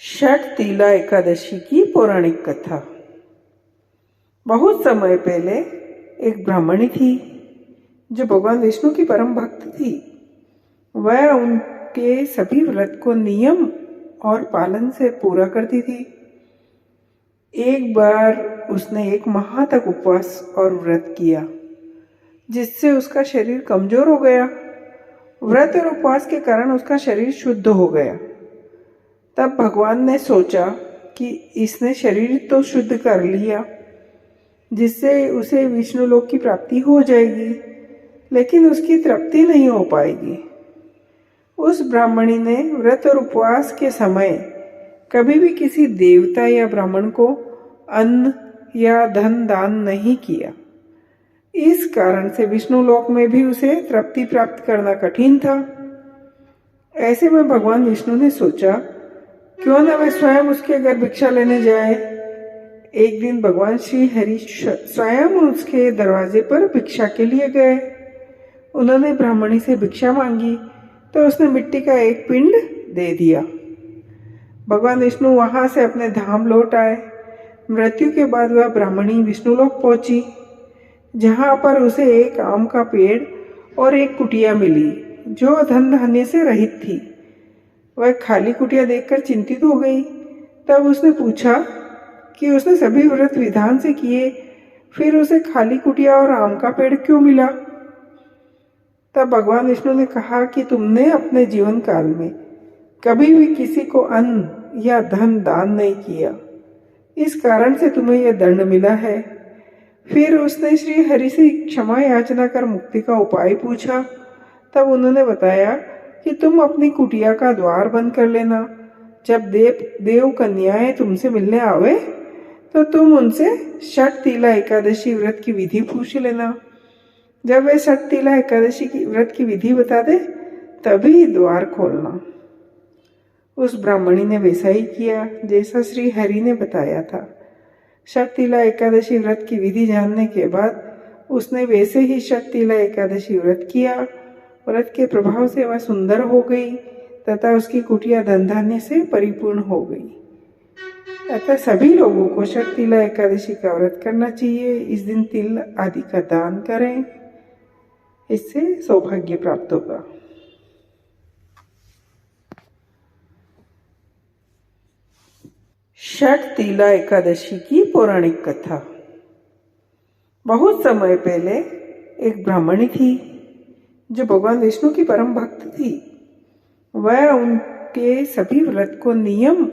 षटतिला एकादशी की पौराणिक कथा। बहुत समय पहले एक ब्राह्मणी थी जो भगवान विष्णु की परम भक्त थी। वह उनके सभी व्रत को नियम और पालन से पूरा करती थी। एक बार उसने एक माह तक उपवास और व्रत किया, जिससे उसका शरीर कमजोर हो गया। व्रत और उपवास के कारण उसका शरीर शुद्ध हो गया। तब भगवान ने सोचा कि इसने शरीर तो शुद्ध कर लिया, जिससे उसे विष्णु लोक की प्राप्ति हो जाएगी, लेकिन उसकी तृप्ति नहीं हो पाएगी। उस ब्राह्मणी ने व्रत और उपवास के समय कभी भी किसी देवता या ब्राह्मण को अन्न या धन दान नहीं किया। इस कारण से विष्णु लोक में भी उसे तृप्ति प्राप्त करना कठिन था। ऐसे में भगवान विष्णु ने सोचा, क्यों न वह स्वयं उसके घर भिक्षा लेने जाए। एक दिन भगवान श्री हरि स्वयं उसके दरवाजे पर भिक्षा के लिए गए। उन्होंने ब्राह्मणी से भिक्षा मांगी तो उसने मिट्टी का एक पिंड दे दिया। भगवान विष्णु वहां से अपने धाम लौट आए। मृत्यु के बाद वह ब्राह्मणी विष्णुलोक पहुंची, जहां पर उसे एक आम का पेड़ और एक कुटिया मिली जो धन धान्य से रहित थी। वह खाली कुटिया देखकर चिंतित हो गई। तब उसने पूछा कि उसने सभी व्रत विधान से किए, फिर उसे खाली कुटिया और आम का पेड़ क्यों मिला। तब भगवान विष्णु ने कहा कि तुमने अपने जीवन काल में कभी भी किसी को अन्न या धन दान नहीं किया, इस कारण से तुम्हें यह दंड मिला है। फिर उसने श्री हरि से क्षमा याचना कर मुक्ति का उपाय पूछा। तब उन्होंने बताया कि तुम अपनी कुटिया का द्वार बंद कर लेना। जब देव कन्याएं तुमसे मिलने आवे तो तुम उनसे षटतिला एकादशी व्रत की विधि पूछ लेना। जब वे षटतिला एकादशी की व्रत की विधि बता दे तभी द्वार खोलना। उस ब्राह्मणी ने वैसा ही किया जैसा श्री हरि ने बताया था। षटतिला एकादशी व्रत की विधि जानने के बाद उसने वैसे ही षटतिला एकादशी व्रत किया। व्रत के प्रभाव से वह सुंदर हो गई तथा उसकी कुटिया धन धान्य से परिपूर्ण हो गई। अतः सभी लोगों को षटतिला एकादशी का व्रत करना चाहिए। इस दिन तिल आदि का दान करें, इससे सौभाग्य प्राप्त होगा। षटतिला एकादशी की पौराणिक कथा। बहुत समय पहले एक ब्राह्मणी थी जो भगवान विष्णु की परम भक्त थी। वह उनके सभी व्रत को नियम